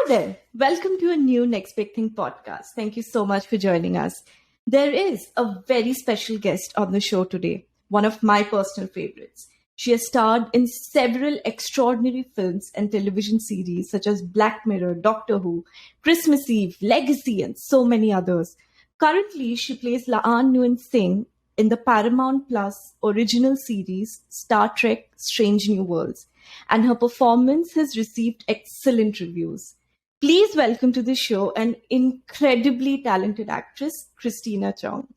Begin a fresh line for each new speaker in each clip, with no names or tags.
there. Welcome to a new Next Big Thing podcast. Thank you so much for joining us. There is a very special guest on the show today, one of my personal favorites. She has starred in several extraordinary films and television series such as Black Mirror, Doctor Who, Christmas Eve, Legacy, and so many others. Currently, she plays La'an Noonien-Singh in the Paramount Plus original series Star Trek Strange New Worlds, and her performance has received excellent reviews. Please welcome to the show an incredibly talented actress, Christina Chong.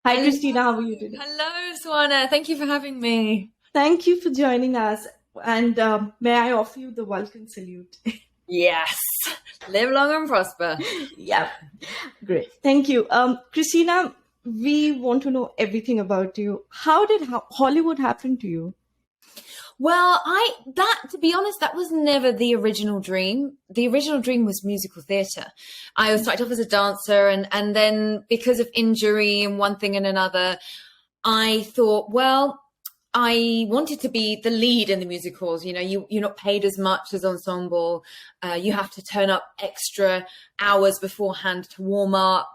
Hi, Christina, how are you today?
Hello, Swana. Thank you for having me.
Thank you for joining us. And may I offer you the Vulcan salute?
Yes. Live long and prosper.
Yeah, great. Thank you. Christina, we want to know everything about you. How did Hollywood happen to you?
Well, to be honest, that was never the original dream. The original dream was musical theatre. I started off as a dancer and then because of injury and one thing and another, I thought, well, I wanted to be the lead in the musicals. You know, you're not paid as much as ensemble. You have to turn up extra hours beforehand to warm up.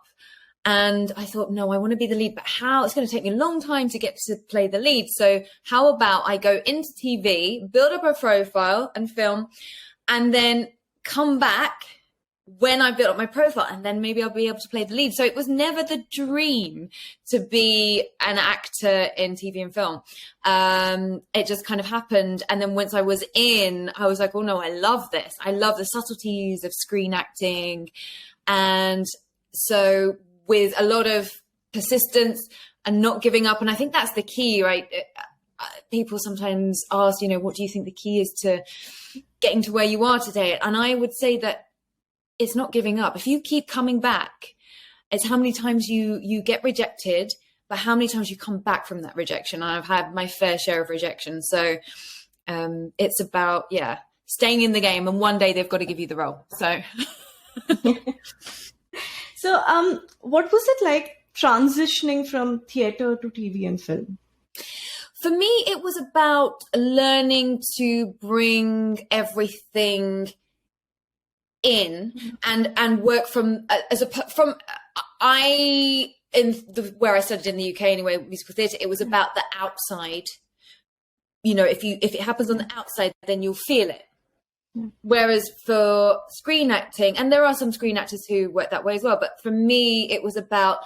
And I thought, no, I want to be the lead, but how? It's going to take me a long time to get to play the lead. So how about I go into TV, build up a profile and film, and then come back when I built up my profile, and then maybe I'll be able to play the lead. So it was never the dream to be an actor in TV and film. It just kind of happened. And then once I was in, I was like, oh no, I love this. I love the subtleties of screen acting. And so with a lot of persistence and not giving up. And I think that's the key, right? People sometimes ask, what do you think the key is to getting to where you are today? And I would say that it's not giving up. If you keep coming back, it's how many times you get rejected, but how many times you come back from that rejection. I've had my fair share of rejection. So it's about, staying in the game. And one day they've got to give you the role. So...
So, what was it like transitioning from theatre to TV and film?
For me, it was about learning to bring everything in and work where I studied in the UK anyway, musical theatre. It was about the outside. If it happens on the outside, then you'll feel it. Whereas for screen acting, and there are some screen actors who work that way as well, but for me, it was about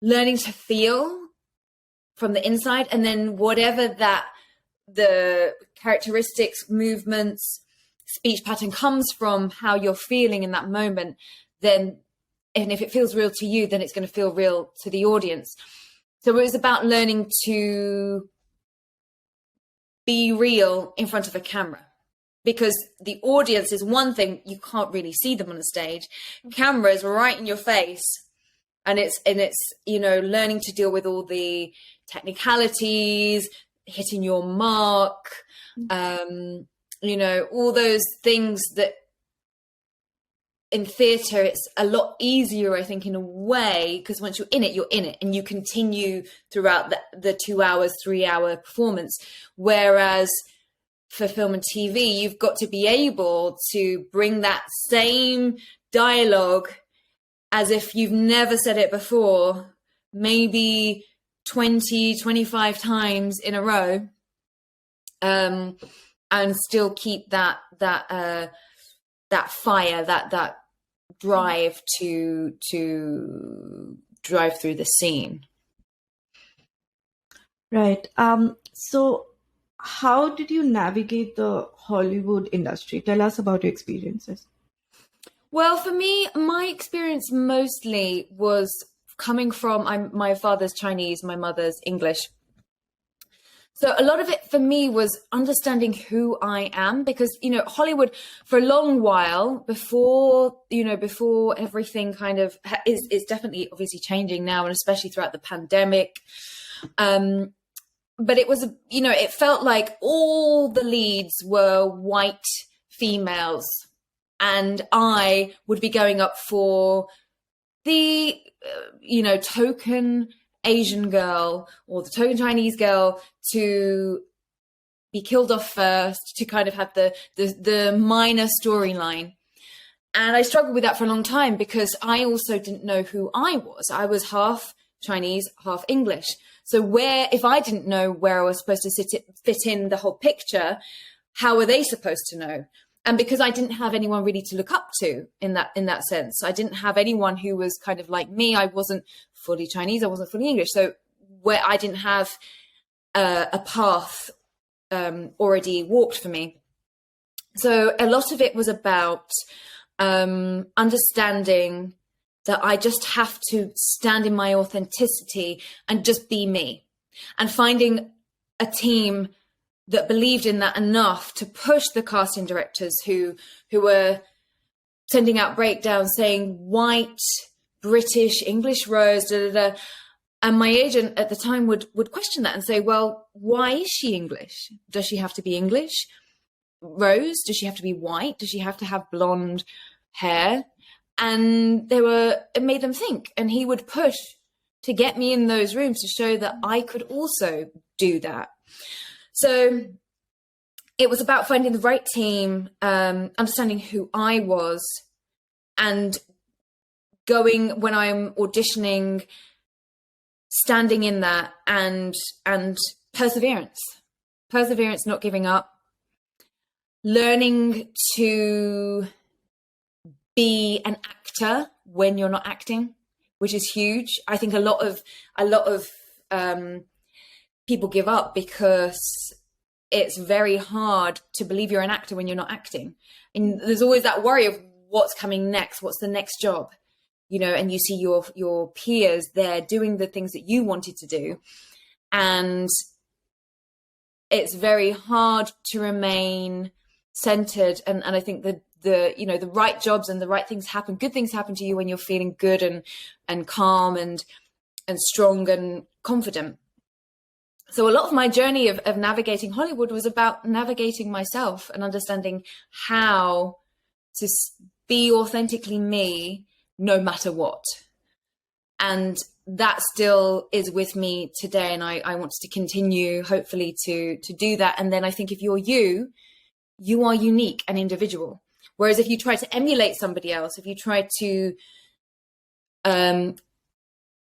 learning to feel from the inside, and then whatever the characteristics, movements, speech pattern comes from how you're feeling in that moment, and if it feels real to you, then it's going to feel real to the audience. So it was about learning to be real in front of a camera. Because the audience is one thing, you can't really see them on the stage. Cameras right in your face, and it's learning to deal with all the technicalities, hitting your mark, all those things that in theatre it's a lot easier, I think, in a way, because once you're in it, and you continue throughout the 2 hours, 3 hour performance, whereas for film and TV, you've got to be able to bring that same dialogue as if you've never said it before, maybe 20, 25 times in a row, and still keep that fire, that drive to drive through the scene.
Right. So how did you navigate the Hollywood industry? Tell us about your experiences.
Well, for me, my experience mostly was coming from, my father's Chinese, my mother's English. So a lot of it for me was understanding who I am, because, Hollywood for a long while before everything kind of is definitely obviously changing now, and especially throughout the pandemic. But it was, it felt like all the leads were white females, and I would be going up for the, token Asian girl or the token Chinese girl to be killed off first, to kind of have the minor storyline. And I struggled with that for a long time because I also didn't know who I was. I was half Chinese, half English. So if I didn't know where I was supposed to fit in the whole picture, how were they supposed to know? And because I didn't have anyone really to look up to in that sense, I didn't have anyone who was kind of like me. I wasn't fully Chinese. I wasn't fully English. So where I didn't have a path already walked for me. So a lot of it was about understanding that I just have to stand in my authenticity and just be me, and finding a team that believed in that enough to push the casting directors who were sending out breakdowns saying white, British, English Rose, da, da, da. And my agent at the time would question that and say, well, why is she English? Does she have to be English? Rose, does she have to be white? Does she have to have blonde hair? And it made them think. And he would push to get me in those rooms to show that I could also do that. So it was about finding the right team, understanding who I was, and going when I'm auditioning, standing in that, and perseverance, not giving up, learning to be an actor when you're not acting, which is huge. I think a lot of people give up because it's very hard to believe you're an actor when you're not acting. And there's always that worry of what's coming next, what's the next job, and you see your peers there doing the things that you wanted to do. And it's very hard to remain centered. And I think the right jobs and the right things happen, good things happen to you when you're feeling good and calm and strong and confident. So a lot of my journey of navigating Hollywood was about navigating myself and understanding how to be authentically me no matter what. And that still is with me today. And I want to continue, hopefully, to do that. And then I think if you're you are unique and individual. Whereas if you try to emulate somebody else, if you try to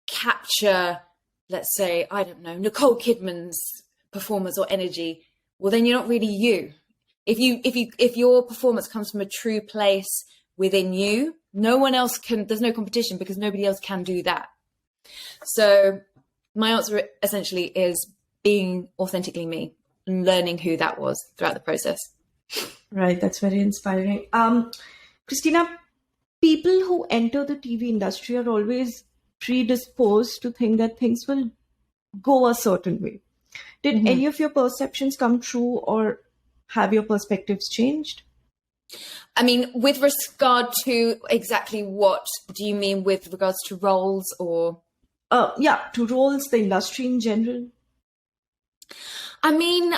capture, let's say, I don't know, Nicole Kidman's performance or energy, well, then you're not really you. If your performance comes from a true place within you, no one else can, there's no competition because nobody else can do that. So my answer essentially is being authentically me and learning who that was throughout the process.
Right. That's very inspiring. Christina, people who enter the TV industry are always predisposed to think that things will go a certain way. Did any of your perceptions come true, or have your perspectives changed?
I mean, with regard to exactly what do you mean with regards to roles or?
To roles, the industry in general.
I mean,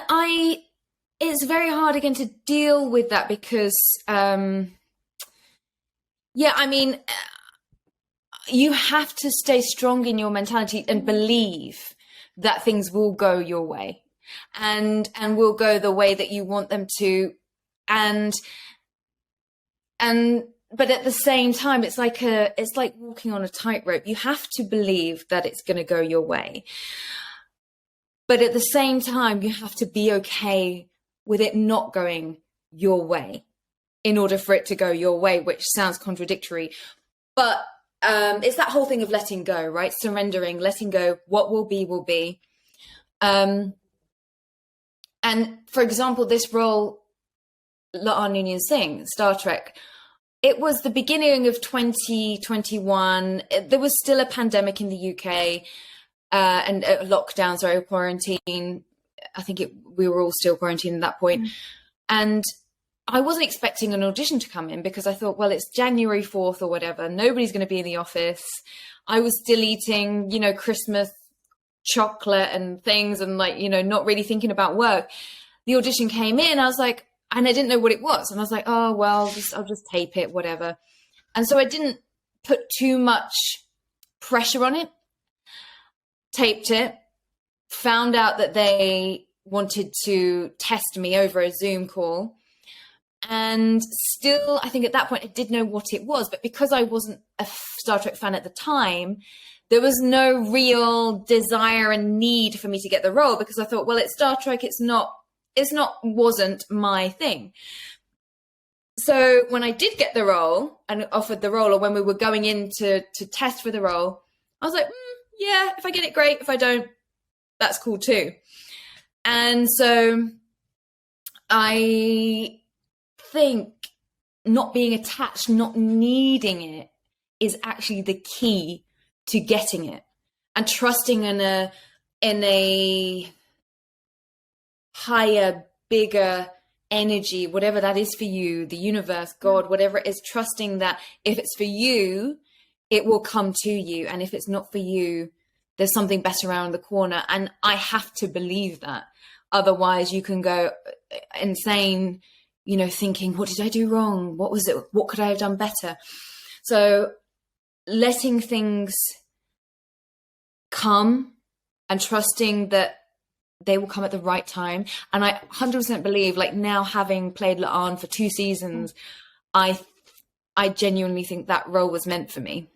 it's very hard again to deal with that because, you have to stay strong in your mentality and believe that things will go your way and will go the way that you want them to. But at the same time, it's like walking on a tightrope. You have to believe that it's going to go your way. But at the same time, you have to be okay with it not going your way in order for it to go your way, which sounds contradictory. But it's that whole thing of letting go, right? Surrendering, letting go. What will be, will be. And for example, this role, La'an Noonien-Singh, Star Trek, it was the beginning of 2021. There was still a pandemic in the UK and lockdowns, or quarantine. I think we were all still quarantined at that point. And I wasn't expecting an audition to come in because I thought, well, it's January 4th or whatever. Nobody's going to be in the office. I was still eating, Christmas chocolate and things and not really thinking about work. The audition came in. I was like, and I didn't know what it was. And I was like, oh, well, I'll just tape it, whatever. And so I didn't put too much pressure on it. Taped it. Found out that they wanted to test me over a Zoom call. And still, I think at that point I did know what it was, but because I wasn't a Star Trek fan at the time, there was no real desire and need for me to get the role, because I thought, well, it's Star Trek, wasn't my thing. So when I did get the role and offered the role, or when we were going in to test for the role, I was like, yeah, if I get it, great. If I don't, that's cool too. And so I think not being attached, not needing it, is actually the key to getting it, and trusting in a higher, bigger energy, whatever that is for you, the universe, God, whatever it is, trusting that if it's for you, it will come to you. And if it's not for you, there's something better around the corner. And I have to believe that. Otherwise you can go insane, thinking, what did I do wrong? What was it? What could I have done better? So letting things come and trusting that they will come at the right time. And I 100% believe, like, now having played La'an for 2 seasons, I genuinely think that role was meant for me.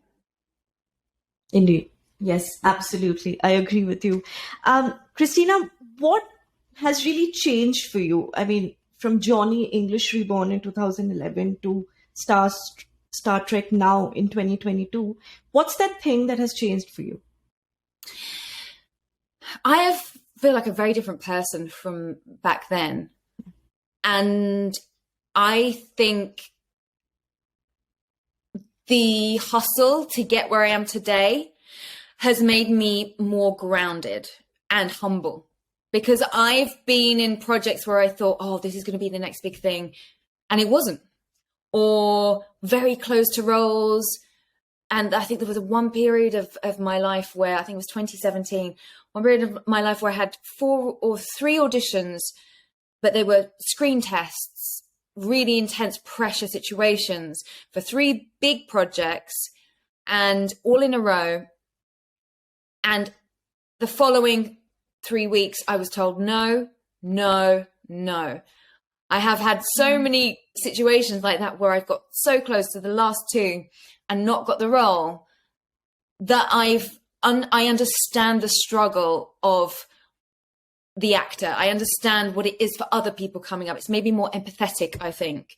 Indeed. Yes, absolutely. I agree with you. Christina, what has really changed for you? I mean, from Johnny English Reborn in 2011 to Star Trek now in 2022, what's that thing that has changed for you?
I feel like a very different person from back then. And I think the hustle to get where I am today has made me more grounded and humble, because I've been in projects where I thought, oh, this is going to be the next big thing, and it wasn't, or very close to roles. And I think there was one period of my life where, I think it was 2017, one period of my life where I had 4 or 3 auditions, but they were screen tests, really intense pressure situations for 3 big projects, and all in a row. And the following 3 weeks, I was told, no, no, no. I have had so many situations like that where I've got so close to the last 2 and not got the role, that I understand the struggle of the actor. I understand what it is for other people coming up. It's maybe more empathetic, I think,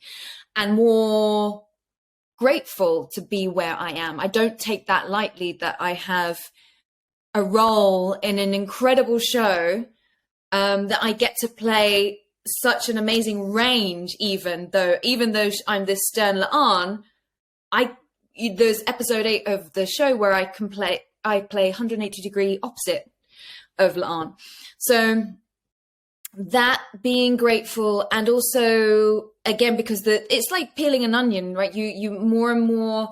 and more grateful to be where I am. I don't take that lightly, that I have a role in an incredible show, that I get to play such an amazing range, even though I'm this stern La'an. There's episode 8 of the show where I play 180-degree opposite of La'an. So that, being grateful, and also, again, because it's like peeling an onion, right? You more and more,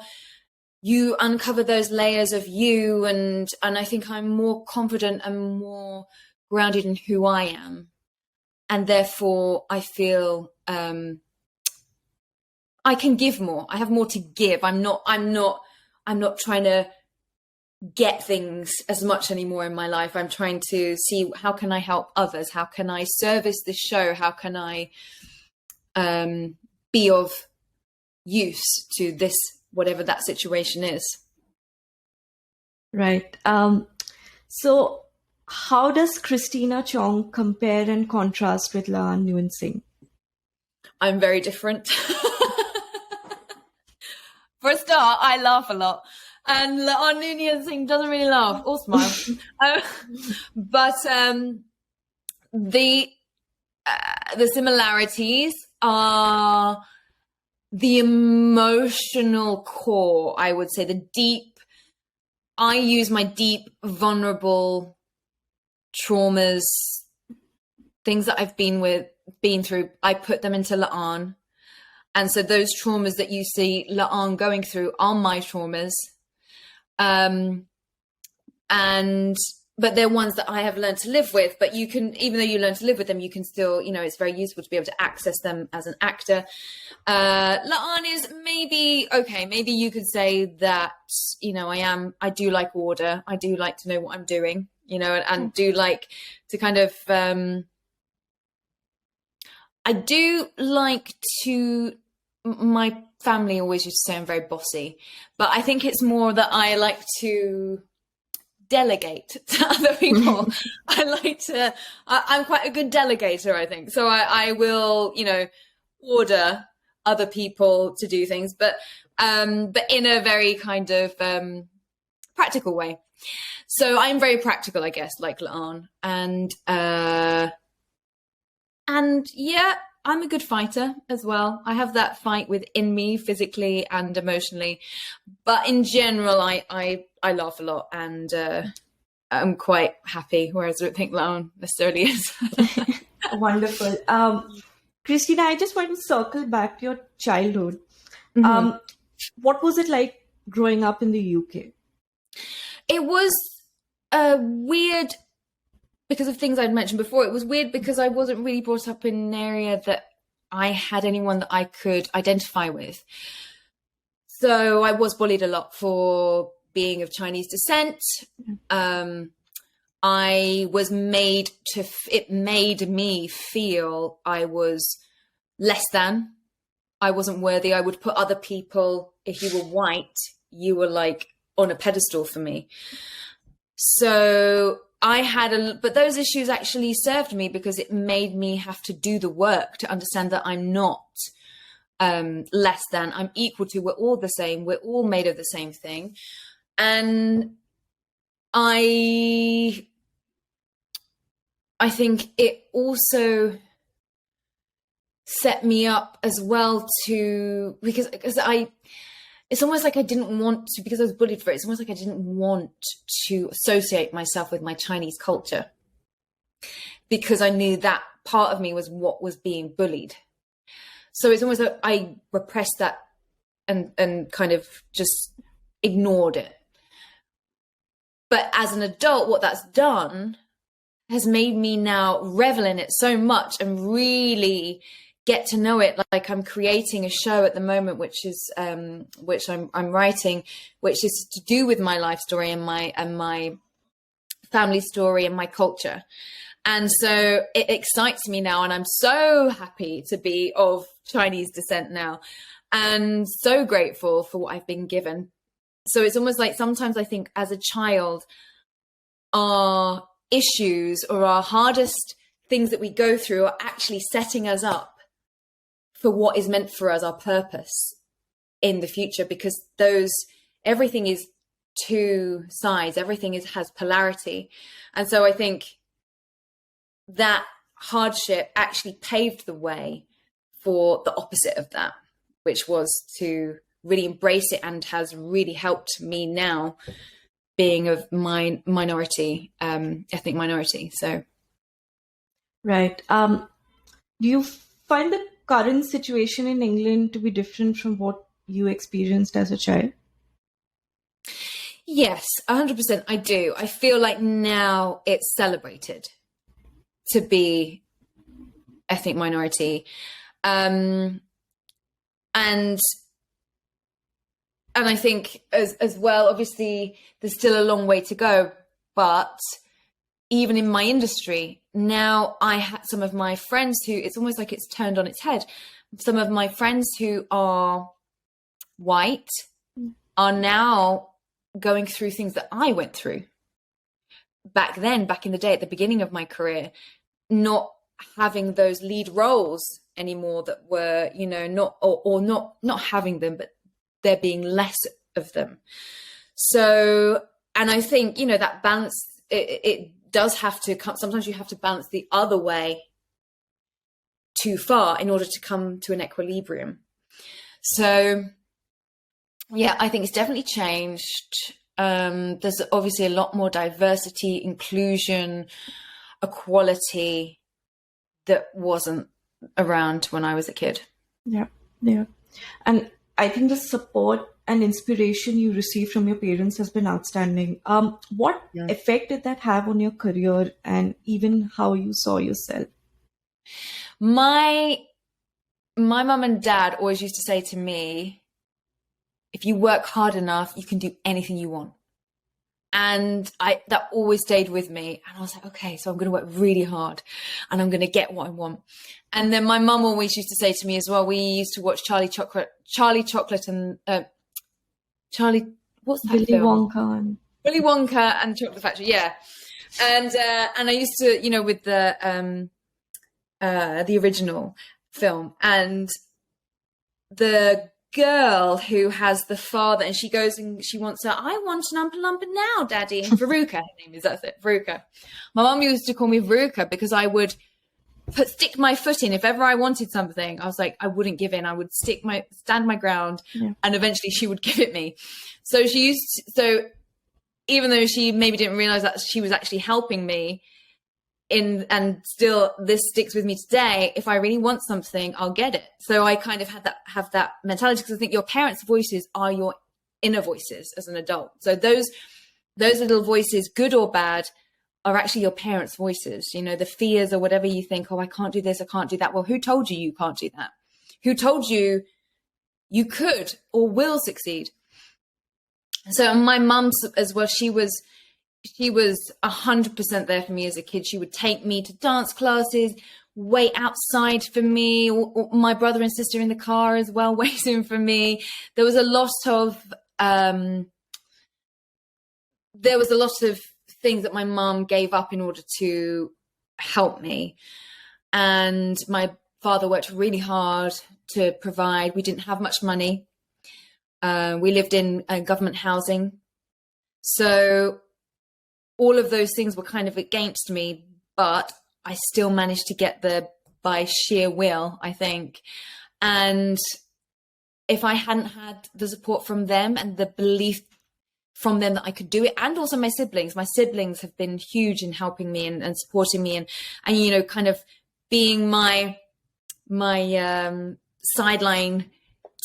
you uncover those layers of you, and I think I'm more confident and more grounded in who I am, and therefore I feel I can give more. I have more to give. I'm not trying to get things as much anymore in my life. I'm trying to see, how can I help others? How can I service the show? How can I be of use to this, whatever that situation is?
Right. So how does Christina Chong compare and contrast with La'an Noonien-Singh?
I'm very different. For a start, I laugh a lot. And La'an Noonien-Singh doesn't really laugh or smile. But the similarities are the emotional core, I would say. I use my deep, vulnerable traumas, things that I've been through, I put them into La'an. And so those traumas that you see La'an going through are my traumas. But they're ones that I have learned to live with. But you can, even though you learn to live with them, you can still, it's very useful to be able to access them as an actor. La'an is maybe you could say that, I do like order. I do like to know what I'm doing, and do like to kind of, I do like to, my family always used to say I'm very bossy, but I think it's more that I like to delegate to other people. I'm quite a good delegator, I think. So I will, order other people to do things, but in a very kind of practical way. So I'm very practical, I guess, like La'an. And yeah, I'm a good fighter as well. I have that fight within me physically and emotionally. But in general, I laugh a lot and I'm quite happy, whereas I don't think La'an necessarily is.
Wonderful. Christina, I just want to circle back to your childhood.
Mhm.
What was it like growing up in the UK?
It was weird because of things I'd mentioned before. It was weird because I wasn't really brought up in an area that I had anyone that I could identify with. So I was bullied a lot for being of Chinese descent. I was made to, it made me feel I was less than. I wasn't worthy. I would put other people, if you were white, you were like on a pedestal for me. So but those issues actually served me because it made me have to do the work to understand that I'm not less than, I'm equal to, we're all the same, we're all made of the same thing. And I think it also set me up as well to, because it's almost like I didn't want to, because I was bullied for it, it's almost like I didn't want to associate myself with my Chinese culture because I knew that part of me was what was being bullied. So it's almost like I repressed that and kind of just ignored it. But as an adult, what that's done has made me now revel in it so much and really get to know it. Like I'm creating a show at the moment, which I'm writing, which is to do with my life story and my family story and my culture. And so it excites me now, and I'm so happy to be of Chinese descent now, and so grateful for what I've been given. So it's almost like sometimes I think as a child, our issues or our hardest things that we go through are actually setting us up for what is meant for us, our purpose in the future, because everything is two sides, everything has polarity. And so I think that hardship actually paved the way for the opposite of that, which was to really embrace it, and has really helped me now being of minority, ethnic minority. So.
Right. Do you find the current situation in England to be different from what you experienced as a child?
Yes, 100% I do. I feel like now it's celebrated to be ethnic minority. And I think as well, obviously there's still a long way to go, but even in my industry, now I have some of my friends who, it's almost like it's turned on its head. Some of my friends who are white are now going through things that I went through back in the day, at the beginning of my career, not having those lead roles anymore that were, not having them, but there being less of them. So, and I think, that balance, it does have to come, sometimes you have to balance the other way too far in order to come to an equilibrium. So yeah, I think it's definitely changed. There's obviously a lot more diversity, inclusion, equality that wasn't around when I was a kid.
Yeah. And I think the support and inspiration you received from your parents has been outstanding. What effect did that have on your career and even how you saw yourself?
My mum and dad always used to say to me, if you work hard enough, you can do anything you want. And that always stayed with me. And I was like, okay, so I'm going to work really hard and I'm going to get what I want. And then my mum always used to say to me as well, we used to watch Charlie Chocolate and Charlie, what's that
Willy
film?
Wonka.
Willy Wonka and Chocolate Factory. Yeah. And I used to, you know, with the original film, and the girl who has the father, and she goes and she wants her, I want an Oompa Loompa now, Daddy. And Veruca, her name is, that's it, Veruca. My mum used to call me Veruca because I would stick my foot in. If ever I wanted something, I was like, I wouldn't give in. I would stand my ground, and eventually she would give it me. So even though she maybe didn't realize that she was actually helping me, and still this sticks with me today. If I really want something, I'll get it. So I kind of have that mentality, because I think your parents' voices are your inner voices as an adult. So those little voices, good or bad, are actually your parents' voices. You know, the fears or whatever you think, oh, I can't do this, I can't do that. Well, who told you you can't do that? Who told you you could or will succeed? So my mum as well, she was 100% there for me as a kid. She would take me to dance classes, wait outside for me, or my brother and sister in the car as well, waiting for me. There was a lot of things that my mum gave up in order to help me. And my father worked really hard to provide. We didn't have much money. We lived in government housing. So all of those things were kind of against me, but I still managed to get there by sheer will, I think. And if I hadn't had the support from them and the belief from them that I could do it, and also my siblings have been huge in helping me and supporting me, and you know, kind of being my sideline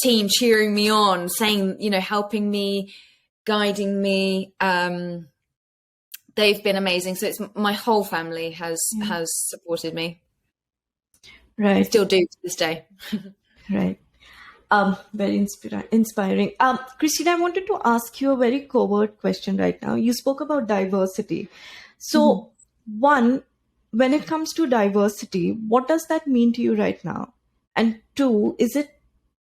team, cheering me on, saying, you know, helping me, guiding me. They've been amazing. So it's my whole family has supported me.
Right.
Still do to this day.
Right. Very inspiring. Christina, I wanted to ask you a very covert question right now. You spoke about diversity. So one, when it comes to diversity, what does that mean to you right now? And two, is it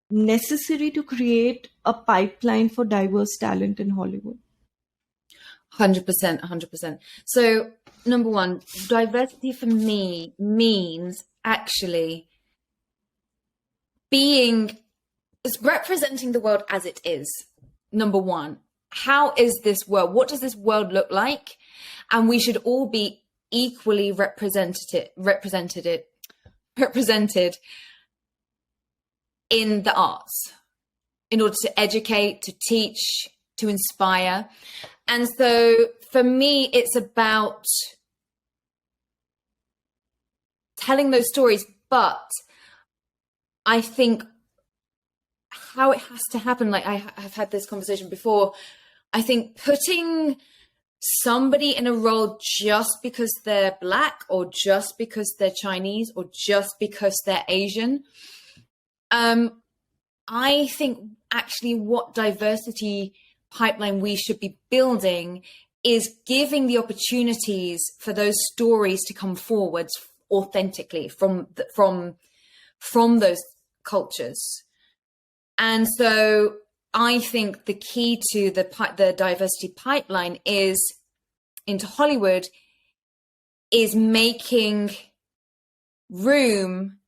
necessary to create a pipeline for diverse talent in Hollywood?
100%. So number one, diversity for me means actually representing the world as it is. Number one, how is this world? What does this world look like? And we should all be equally represented in the arts, in order to educate, to teach, to inspire. And so for me, it's about telling those stories, but I think how it has to happen, like I have had this conversation before, I think putting somebody in a role just because they're Black or just because they're Chinese or just because they're Asian, I think actually what diversity pipeline we should be building is giving the opportunities for those stories to come forwards authentically from those cultures. And so I think the key to the diversity pipeline is into Hollywood is making room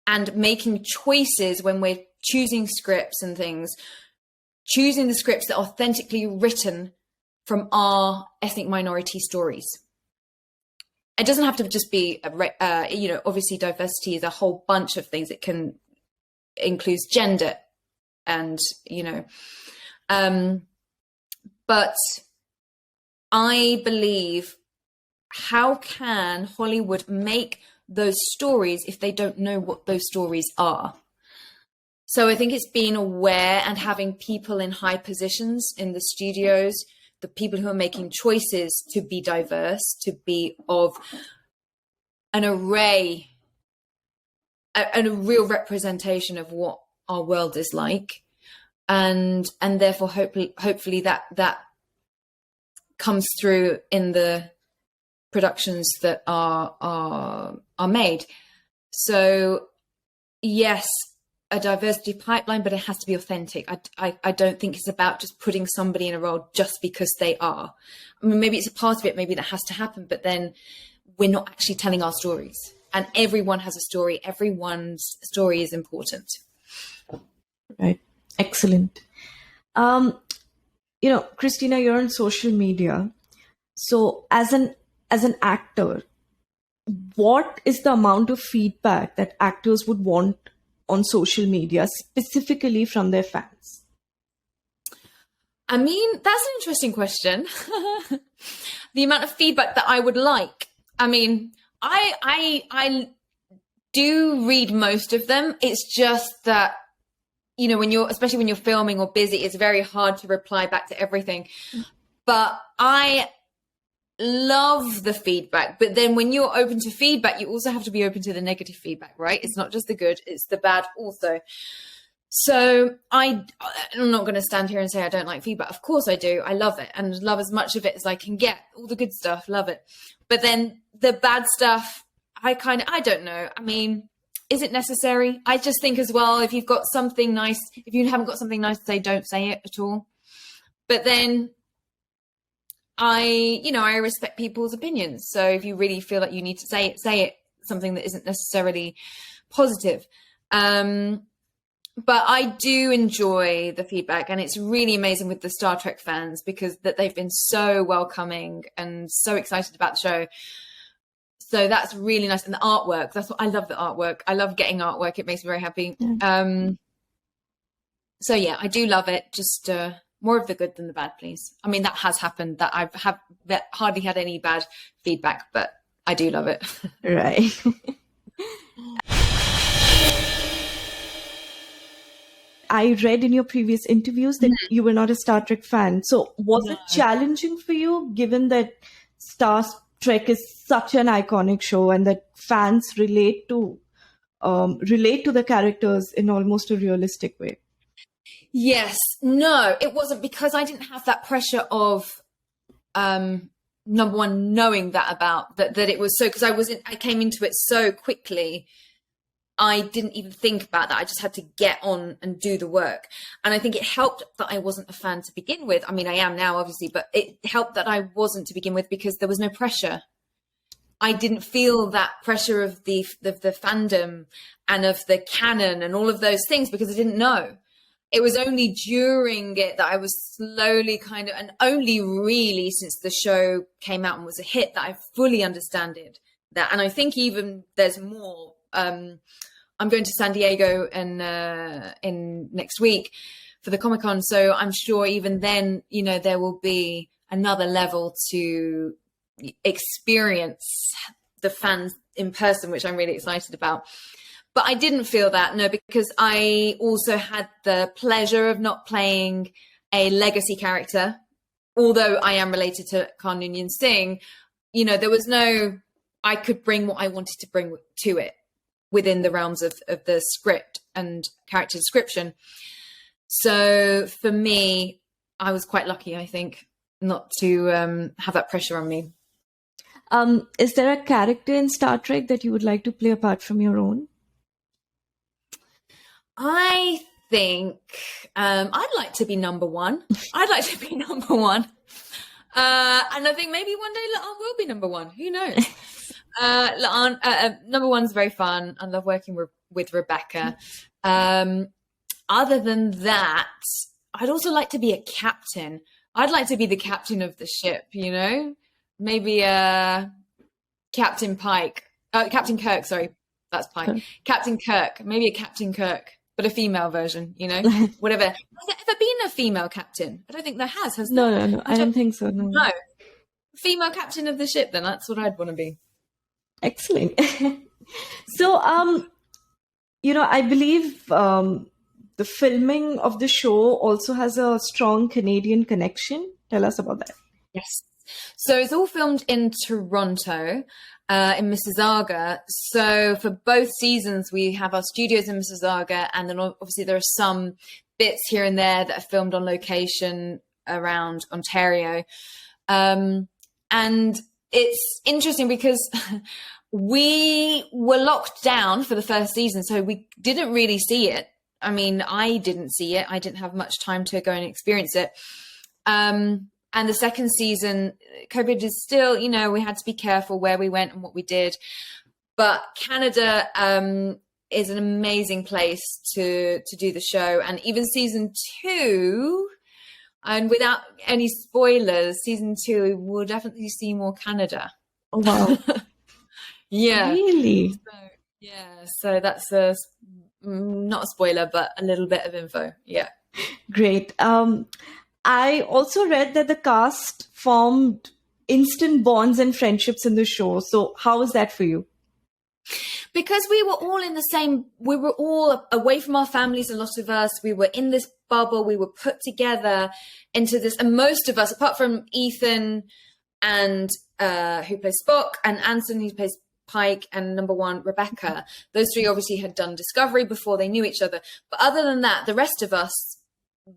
and making choices when we're choosing scripts and things, choosing the scripts that are authentically written from our ethnic minority stories. It doesn't have to just be, obviously diversity is a whole bunch of things. It can include gender and, but I believe, how can Hollywood make those stories if they don't know what those stories are? So I think it's being aware and having people in high positions in the studios, the people who are making choices to be diverse, to be of an array, and a real representation of what our world is like. And therefore, hopefully that comes through in the productions that are made. So yes, a diversity pipeline, but it has to be authentic. I don't think it's about just putting somebody in a role just because they are. I mean, maybe it's a part of it, maybe that has to happen, but then we're not actually telling our stories. And everyone has a story. Everyone's story is important.
Right. Excellent. Christina, you're on social media. So as an actor, what is the amount of feedback that actors would want on social media, specifically from their fans?
I mean, that's an interesting question. The amount of feedback that I would like. I mean, I do read most of them. It's just that, especially when you're filming or busy, it's very hard to reply back to everything. But I love the feedback. But then when you're open to feedback, you also have to be open to the negative feedback, right? It's not just the good, it's the bad also. So I'm not going to stand here and say I don't like feedback. Of course I do. I love it and love as much of it as I can get. All the good stuff, love it. But then the bad stuff, I don't know. I mean, is it necessary? I just think as well, if you've got something nice, if you haven't got something nice to say, don't say it at all. But then I respect people's opinions. So if you really feel like you need to say it, something that isn't necessarily positive. But I do enjoy the feedback, and it's really amazing with the Star Trek fans because that they've been so welcoming and so excited about the show. So that's really nice. And the artwork, I love the artwork. I love getting artwork. It makes me very happy. Yeah. So yeah, I do love it. Just more of the good than the bad, please. I mean, that has happened that that hardly had any bad feedback, but I do love it.
Right. I read in your previous interviews that you were not a Star Trek fan. So was it challenging for you, given that Star Trek is such an iconic show and that fans relate to the characters in almost a realistic way?
Yes. No, it wasn't, because I didn't have that pressure of number one, knowing that about that it was so, because I came into it so quickly. I didn't even think about that. I just had to get on and do the work. And I think it helped that I wasn't a fan to begin with. I mean, I am now, obviously, but it helped that I wasn't to begin with because there was no pressure. I didn't feel that pressure of the fandom and of the canon and all of those things because I didn't know. It was only during it that I was slowly and only really since the show came out and was a hit that I fully understood that. And I think even there's more. I'm going to San Diego in next week for the Comic-Con. So I'm sure even then, there will be another level to experience the fans in person, which I'm really excited about. But I didn't feel that, no, because I also had the pleasure of not playing a legacy character. Although I am related to La'an Noonien-Singh, there was I could bring what I wanted to bring to it within the realms of the script and character description. So for me, I was quite lucky, I think, not to have that pressure on me.
Is there a character in Star Trek that you would like to play apart from your own?
I think I'd like to be number one. I'd like to be number one. And I think maybe one day La'an will be number one. Who knows? La'an, number one's very fun. I love working with Rebecca. Other than that, I'd also like to be a captain. I'd like to be the captain of the ship, Maybe Captain Pike. Captain Kirk, sorry. That's Pike. Okay. Captain Kirk. Maybe a Captain Kirk, but a female version, Whatever. Has there ever been a female captain? I don't think there has there?
No. I don't think so, no.
No. Female captain of the ship, then. That's what I'd want to be.
Excellent. So, I believe the filming of the show also has a strong Canadian connection. Tell us about that.
Yes. So it's all filmed in Toronto, in Mississauga. So for both seasons, we have our studios in Mississauga, and then obviously there are some bits here and there that are filmed on location around Ontario. And it's interesting because we were locked down for the first season, so we didn't really see it. I mean, I didn't see it. I didn't have much time to go and experience it. And the second season, COVID is still, we had to be careful where we went and what we did. But Canada is an amazing place to do the show. And even season 2, and without any spoilers, season 2 will definitely see more Canada.
Oh, wow.
Yeah.
Really?
So that's not a spoiler, but a little bit of info. Yeah.
Great. I also read that the cast formed instant bonds and friendships in the show. So how was that for you?
Because we were all away from our families, a lot of us. We were in this bubble. We were put together into this, and most of us, apart from Ethan and who plays Spock, and Anson, who plays Pike, and number 1, Rebecca, those 3 obviously had done Discovery before they knew each other. But other than that, the rest of us,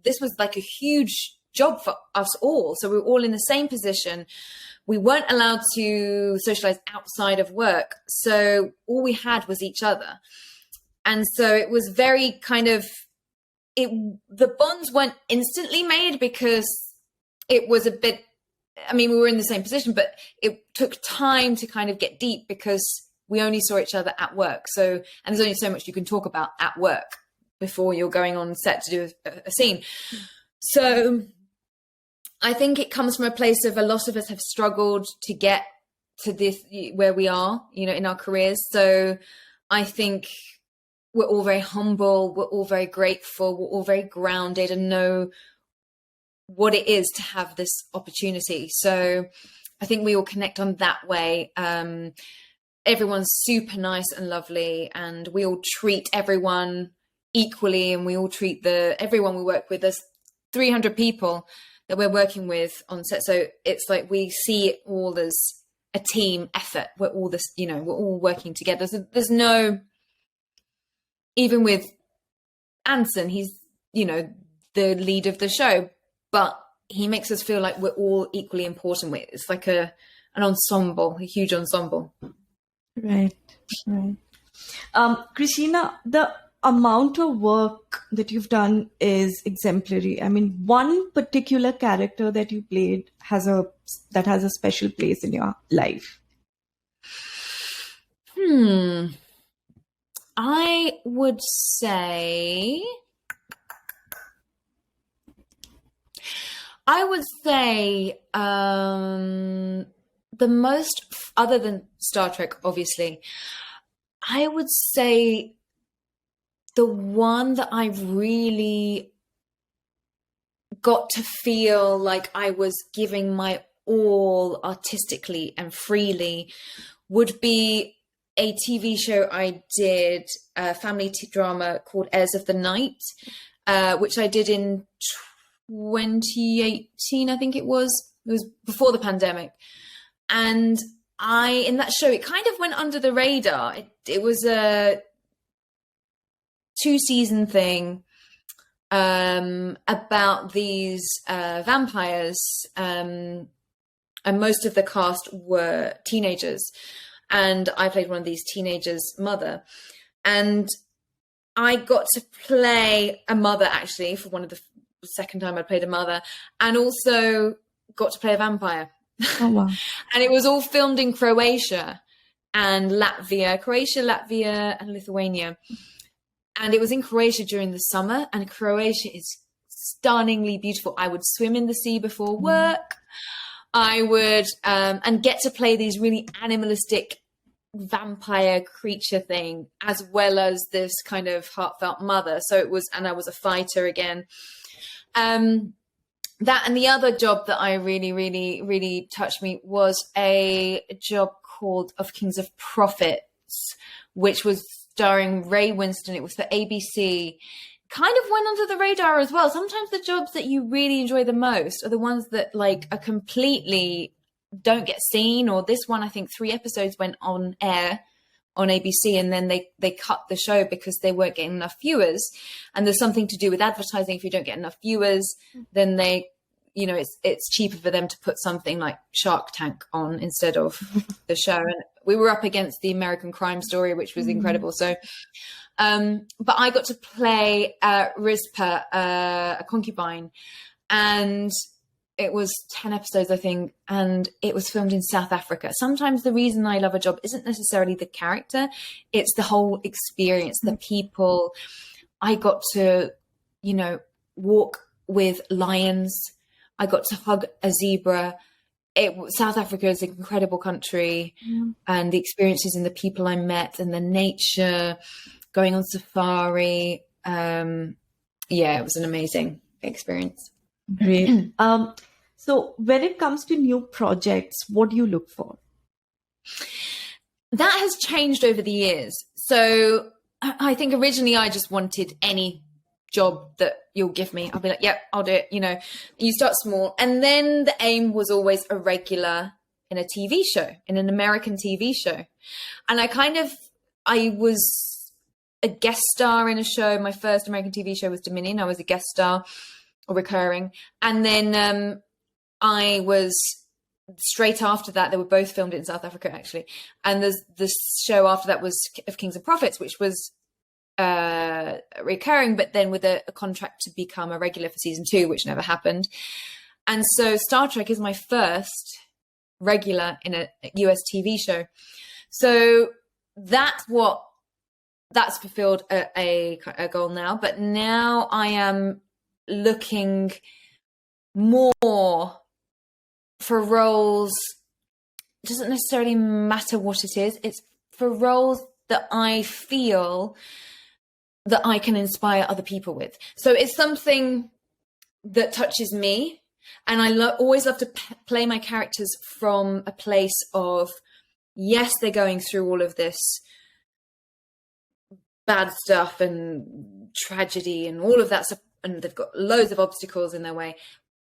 this was like a huge job for us all. So we were all in the same position. We weren't allowed to socialize outside of work. So all we had was each other. And so it was very kind of, the bonds weren't instantly made because it was a bit, we were in the same position, but it took time to kind of get deep because we only saw each other at work. So, and there's only so much you can talk about at work before you're going on set to do a scene. So I think it comes from a place of a lot of us have struggled to get to this, where we are, in our careers. So I think we're all very humble. We're all very grateful. We're all very grounded and know what it is to have this opportunity. So I think we all connect on that way. Everyone's super nice and lovely, and we all treat everyone equally, and we all treat everyone we work with. There's 300 people that we're working with on set. So it's like we see it all as a team effort. We're all we're all working together. So there's no, even with Anson, he's, the lead of the show, but he makes us feel like we're all equally important. It's like an ensemble, a huge ensemble.
Right. Christina, the amount of work that you've done is exemplary. I mean, one particular character that you played has a special place in your life.
I would say the most, other than Star Trek, obviously, I would say the one that I really got to feel like I was giving my all artistically and freely would be a TV show I did, a family drama called Heirs of the Night, which I did in 2018, I think it was. It was before the pandemic. And in that show, it kind of went under the radar. It was a 2-season thing about these vampires, and most of the cast were teenagers, and I played one of these teenagers' mother, and I got to play a mother actually for the second time I played a mother, and also got to play a vampire.
Oh wow.
And it was all filmed in Croatia and Latvia and Lithuania. And it was in Croatia during the summer, and Croatia is stunningly beautiful. I would swim in the sea before work. I would, and get to play these really animalistic vampire creature thing, as well as this kind of heartfelt mother. So it was, and I was a fighter again. That, and the other job that I really, really, really touched me was a job called Of Kings of Prophets, which was starring Ray Winston. It was for ABC. Kind of went under the radar as well. Sometimes the jobs that you really enjoy the most are the ones that like are completely don't get seen. Or this one, I think 3 episodes went on air on ABC, and then they cut the show because they weren't getting enough viewers. And there's something to do with advertising. If you don't get enough viewers, then they you know, it's cheaper for them to put something like Shark Tank on instead of the show. And we were up against the American Crime Story, which was incredible. So, but I got to play Rizpa, a concubine, and it was 10 episodes, I think, and it was filmed in South Africa. Sometimes the reason I love a job isn't necessarily the character, it's the whole experience, the people. I got to, you know, walk with lions. I got to hug a zebra. South Africa is an incredible country, and the experiences and the people I met and the nature, going on safari. Yeah, it was an amazing experience.
Great. So when it comes to new projects, what do you look for?
That has changed over the years. So I think originally I just wanted any job that you'll give me. I'll be like, yep, I'll do it. You know, you start small. And then the aim was always a regular in a TV show, in an American TV show. And I was a guest star in a show. My first American TV show was Dominion. I was a guest star or recurring. And then I was straight after that. They were both filmed in South Africa, actually. And the show after that was of Kings and Prophets, which was recurring, but then with a contract to become a regular for season 2, which never happened. And so Star Trek is my first regular in a US TV show. So that's fulfilled a goal now. But now I am looking more for roles. It doesn't necessarily matter what it is. It's for roles that I feel that I can inspire other people with. So it's something that touches me. And I always love to play my characters from a place of, yes, they're going through all of this bad stuff and tragedy and all of that stuff, and they've got loads of obstacles in their way.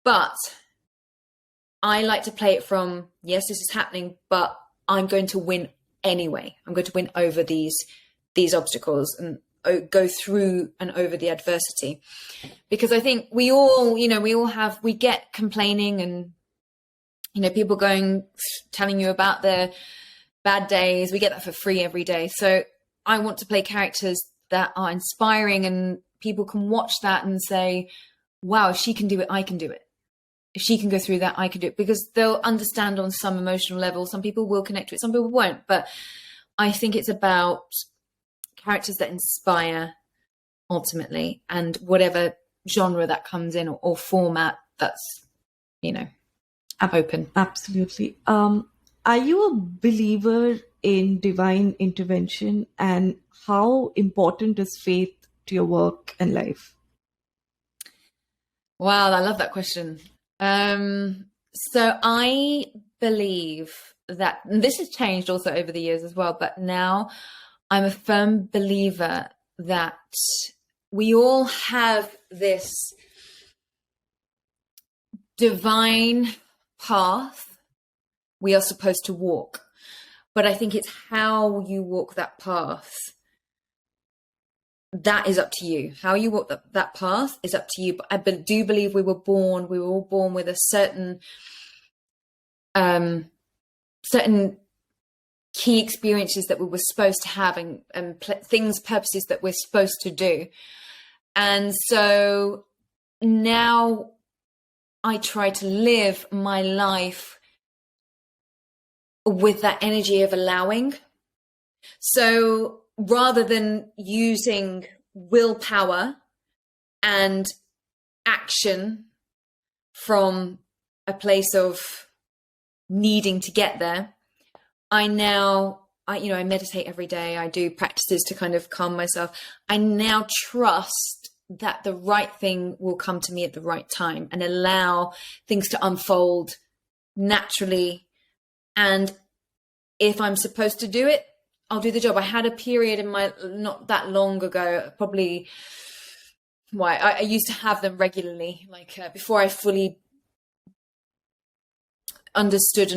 But I like to play it from, yes, this is happening, but I'm going to win anyway. I'm going to win over these obstacles and go through and over the adversity. Because I think we get complaining and, you know, people telling you about their bad days. We get that for free every day. So I want to play characters that are inspiring and people can watch that and say, wow, if she can do it, I can do it. If she can go through that, I can do it, because they'll understand on some emotional level. Some people will connect to it, some people won't. But I think it's about characters that inspire ultimately, and whatever genre that comes in or format, that's, you know, open.
Absolutely. Are you a believer in divine intervention, and how important is faith to your work and life?
Wow, I love that question. So I believe that, and this has changed also over the years as well, but now I'm a firm believer that we all have this divine path we are supposed to walk. But I think it's how you walk that path. That is up to you. How you walk that path is up to you. But I do believe we were all born with a certain key experiences that we were supposed to have, and purposes that we're supposed to do. And so now I try to live my life with that energy of allowing. So rather than using willpower and action from a place of needing to get there, I meditate every day. I do practices to kind of calm myself. I now trust that the right thing will come to me at the right time, and allow things to unfold naturally. And if I'm supposed to do it, I'll do the job. I had a period not that long ago, probably, I used to have them regularly, before I fully understood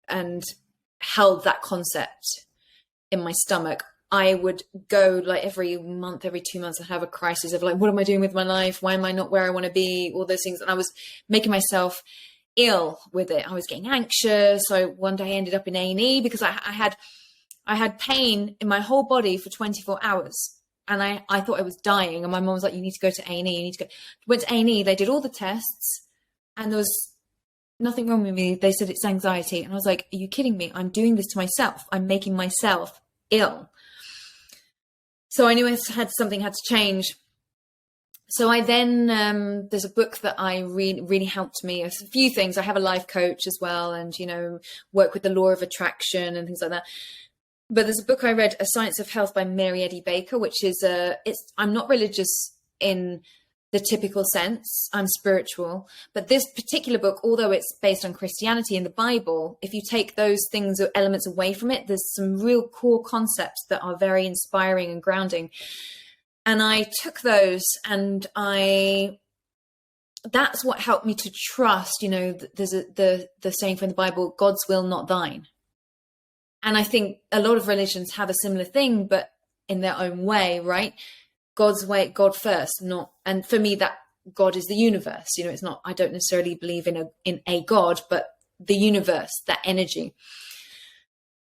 and held that concept in my stomach. I would go like every month, every 2 months, and have a crisis of like, what am I doing with my life? Why am I not where I want to be? All those things. And I was making myself ill with it. I was getting anxious. So one day I ended up in A&E because I had pain in my whole body for 24 hours. And I thought I was dying. And my mom was like, you need to go to A&E. You need to go. Went to A&E. They did all the tests and there was nothing wrong with me. They said it's anxiety. And I was like, are you kidding me? I'm doing this to myself. I'm making myself ill. So I knew something had to change. So I then, there's a book that really helped me. A few things. I have a life coach as well and, work with the law of attraction and things like that. But there's a book I read, A Science of Health by Mary Eddy Baker, which is, I'm not religious in the typical sense. I'm spiritual. But this particular book, although it's based on Christianity and the Bible, if you take those things or elements away from it, there's some real core concepts that are very inspiring and grounding. And I took those and that's what helped me to trust, there's the saying from the Bible, God's will, not thine. And I think a lot of religions have a similar thing, but in their own way, right? God's way, God first, not. And for me, that God is the universe. It's not. I don't necessarily believe in a God, but the universe, that energy.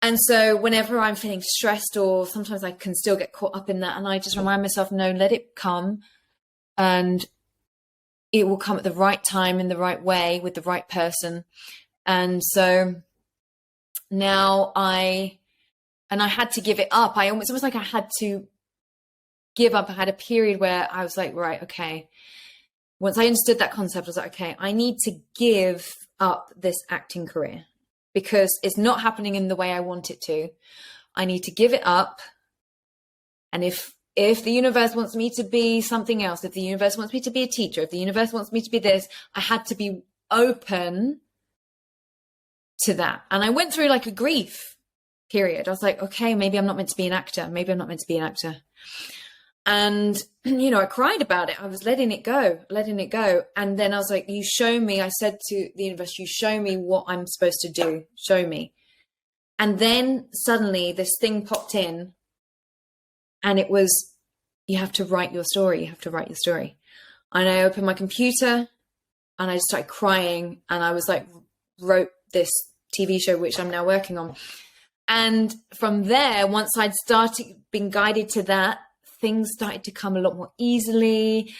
And so, whenever I'm feeling stressed, or sometimes I can still get caught up in that, and I just remind myself, no, let it come, and it will come at the right time, in the right way, with the right person. And so now I had to give it up. It's almost like I had to give up. I had a period where I was like, right, okay. Once I understood that concept, I was like, okay, I need to give up this acting career because it's not happening in the way I want it to. I need to give it up. And if the universe wants me to be something else, if the universe wants me to be a teacher, if the universe wants me to be this, I had to be open to that. And I went through like a grief period. I was like, okay, maybe I'm not meant to be an actor. Maybe I'm not meant to be an actor. And, I cried about it. I was letting it go. And then I was like, you show me. I said to the universe, you show me what I'm supposed to do. Show me. And then suddenly this thing popped in and it was, you have to write your story. You have to write your story. And I opened my computer and I just started crying. And I was like, wrote this TV show, which I'm now working on. And from there, once I'd been guided to that, things started to come a lot more easily.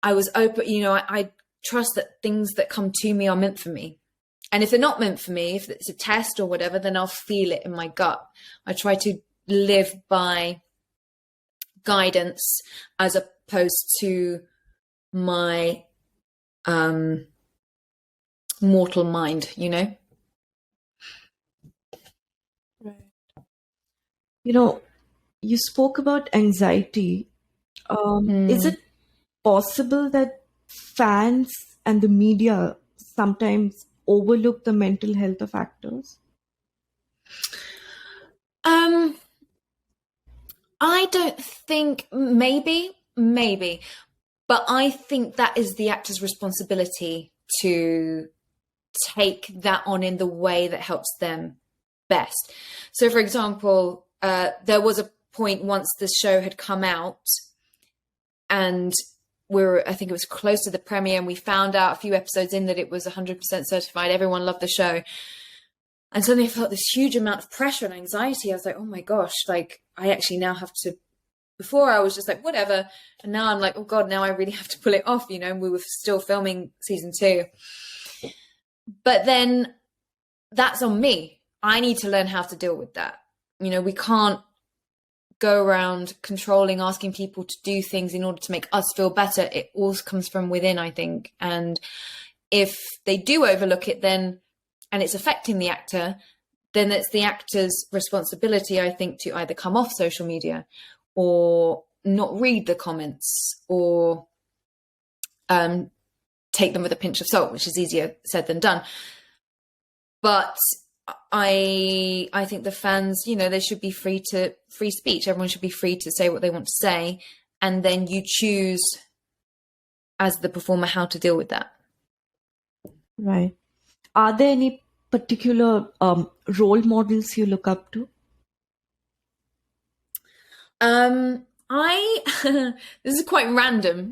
I was open, I trust that things that come to me are meant for me. And if they're not meant for me, if it's a test or whatever, then I'll feel it in my gut. I try to live by guidance as opposed to my mortal mind,
Right. You spoke about anxiety. Is it possible that fans and the media sometimes overlook the mental health of actors?
I don't think, maybe, but I think that is the actor's responsibility to take that on in the way that helps them best. So, for example, there was a point once the show had come out and I think it was close to the premiere, and we found out a few episodes in that it was 100% certified. Everyone loved the show. And suddenly I felt this huge amount of pressure and anxiety. I was like, oh my gosh, like I actually now have to, before I was just like, whatever. And now I'm like, oh God, now I really have to pull it off, and we were still filming season 2. But then that's on me. I need to learn how to deal with that. We can't go around controlling, asking people to do things in order to make us feel better. It all comes from within, I think. And if they do overlook it, then, and it's affecting the actor, then it's the actor's responsibility, I think, to either come off social media or not read the comments or take them with a pinch of salt, which is easier said than done. But I think the fans, they should be free speech. Everyone should be free to say what they want to say. And then you choose as the performer how to deal with that.
Right. Are there any particular role models you look up to?
I this is quite random,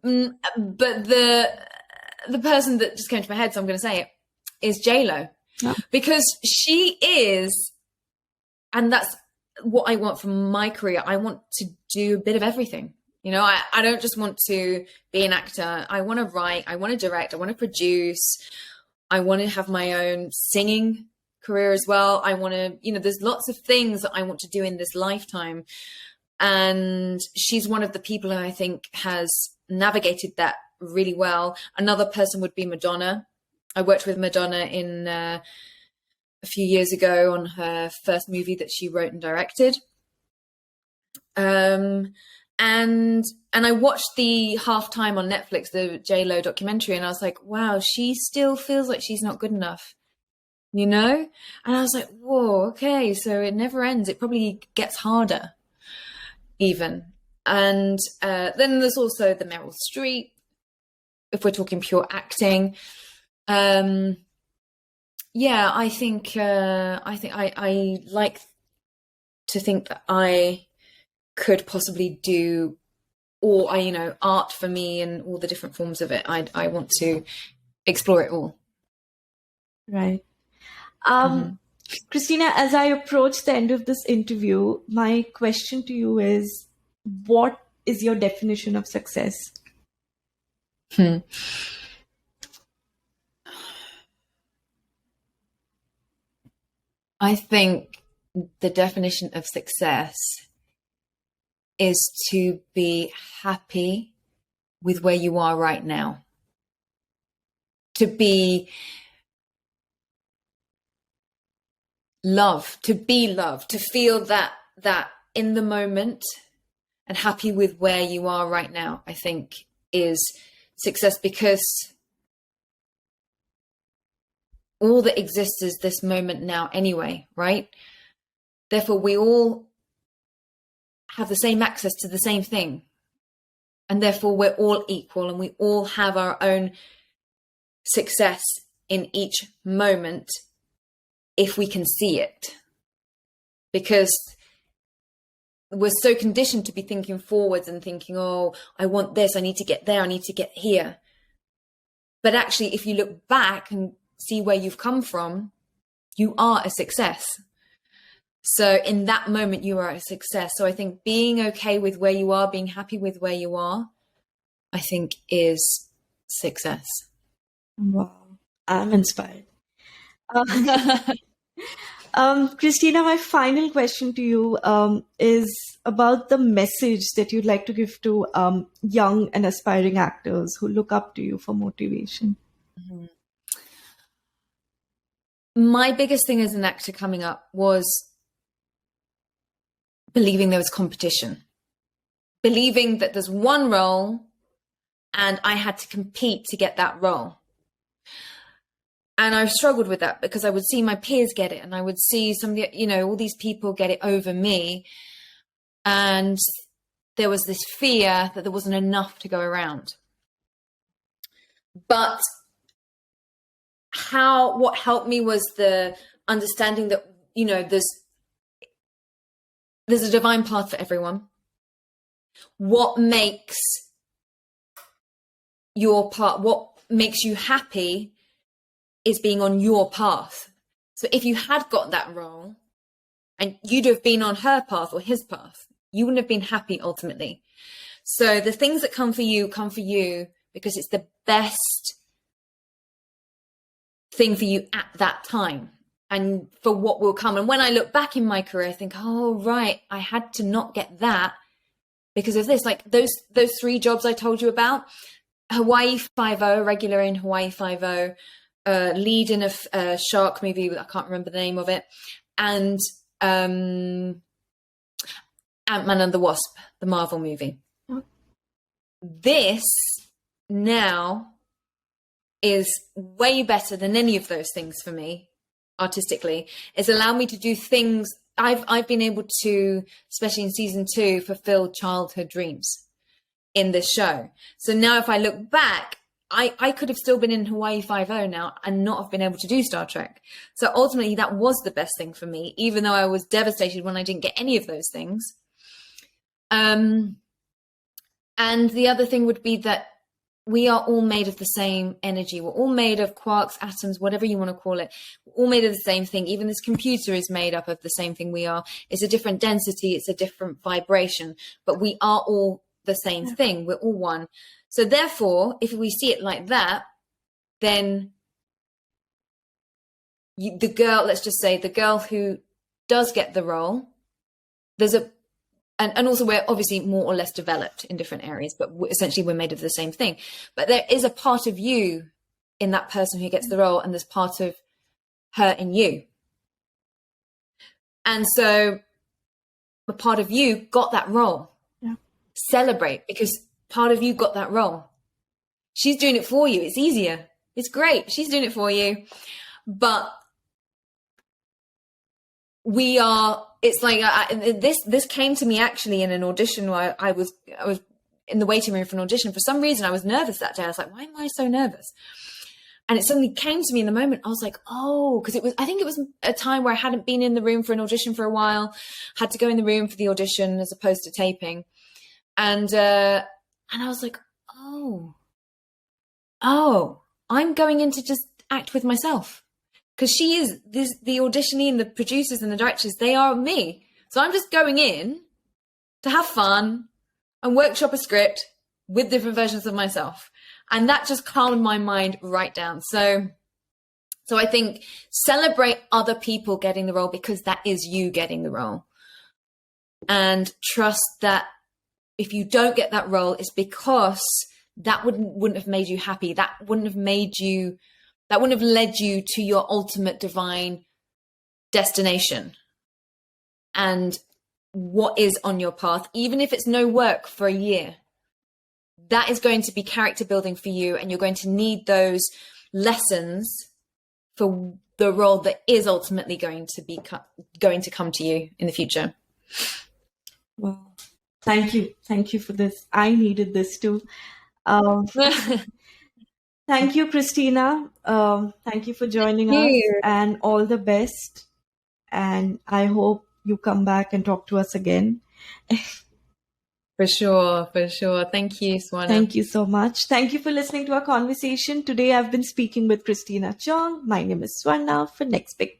but the person that just came to my head, so I'm going to say it, is J-Lo, because she is, and that's what I want from my career. I want to do a bit of everything. You know, I don't just want to be an actor. I want to write, I want to direct, I want to produce, I want to have my own singing career as well. I want to, you know, there's lots of things that I want to do in this lifetime. And she's one of the people who I think has navigated that really well. Another person would be Madonna. I worked with Madonna in a few years ago on her first movie that she wrote and directed. And I watched the halftime on Netflix, the J-Lo documentary, and I was like, wow, she still feels like she's not good enough, you know? And I was like, whoa, okay, so it never ends. It probably gets harder even. And then there's also the Meryl Streep, if we're talking pure acting. Yeah, I think I like to think that I could possibly do all, you know, art for me and all the different forms of it. I want to explore it all.
Right. Christina, as I approach the end of this interview, my question to you is, what is your definition of success?
I think the definition of success is to be happy with where you are right now. To be loved, to feel that in the moment and happy with where you are right now, I think is success, because all that exists is this moment now anyway, right? Therefore, we all have the same access to the same thing. And therefore, we're all equal and we all have our own success in each moment if we can see it. Because we're so conditioned to be thinking forwards and thinking, oh, I want this, I need to get there, I need to get here. But actually, if you look back and see where you've come from, you are a success. So in that moment, you are a success. So I think being okay with where you are, being happy with where you are, I think is success.
Wow, I'm inspired. Christina, my final question to you is about the message that you'd like to give to young and aspiring actors who look up to you for motivation.
Mm-hmm. My biggest thing as an actor coming up was believing there was competition, believing that there's one role and I had to compete to get that role. And I struggled with that because I would see my peers get it and I would see somebody, you know, all these people get it over me. And there was this fear that there wasn't enough to go around. But what helped me was the understanding that, you know, there's a divine path for everyone. What makes your path, what makes you happy is being on your path. So if you had got that role and you'd have been on her path or his path, you wouldn't have been happy ultimately. So the things that come for you because it's the best thing for you at that time and for what will come. And when I look back in my career, I think, oh, right, I had to not get that because of this. Like those 3 jobs I told you about, Hawaii Five-0, regular in Hawaii Five-0, lead in a shark movie, I can't remember the name of it, and Ant-Man and the Wasp, the Marvel movie. Oh. This now is way better than any of those things for me, artistically. It's allowed me to do things I've been able to, especially in season 2, fulfill childhood dreams in this show. So now if I look back, I could have still been in Hawaii Five-0 now and not have been able to do Star Trek. So ultimately that was the best thing for me, even though I was devastated when I didn't get any of those things. And the other thing would be that we are all made of the same energy. We're all made of quarks, atoms, whatever you want to call it. We're all made of the same thing. Even this computer is made up of the same thing we are. It's a different density. It's a different vibration, but we are all the same thing. We're all one. So therefore, if we see it like that, then the girl, let's just say the girl who does get the role, and also we're obviously more or less developed in different areas, but essentially we're made of the same thing. But there is a part of you in that person who gets the role, and there's part of her in you. And so a part of you got that role.
Yeah.
Celebrate, because part of you got that role. She's doing it for you. It's easier. It's great. She's doing it for you. But we are, it's like, this came to me actually in an audition where I was in the waiting room for an audition. For some reason, I was nervous that day. I was like, why am I so nervous? And it suddenly came to me in the moment. I was like, oh, because I think it was a time where I hadn't been in the room for an audition for a while, had to go in the room for the audition as opposed to taping. And I was like, oh, I'm going in to just act with myself. Because she is the auditionee, and the producers and the directors, they are me. So I'm just going in to have fun and workshop a script with different versions of myself. And that just calmed my mind right down. So I think celebrate other people getting the role, because that is you getting the role. And trust that if you don't get that role, it's because that wouldn't have made you happy. That wouldn't have led you to your ultimate divine destination. And what is on your path, even if it's no work for a year, that is going to be character building for you. And you're going to need those lessons for the role that is ultimately going to come to you in the future.
Well, thank you. Thank you for this. I needed this too. Thank you, Christina. Thank you for joining us, and all the best. And I hope you come back and talk to us again.
For sure. Thank you, Swana.
Thank you so much. Thank you for listening to our conversation. Today I've been speaking with Christina Chong. My name is Swana for Next Big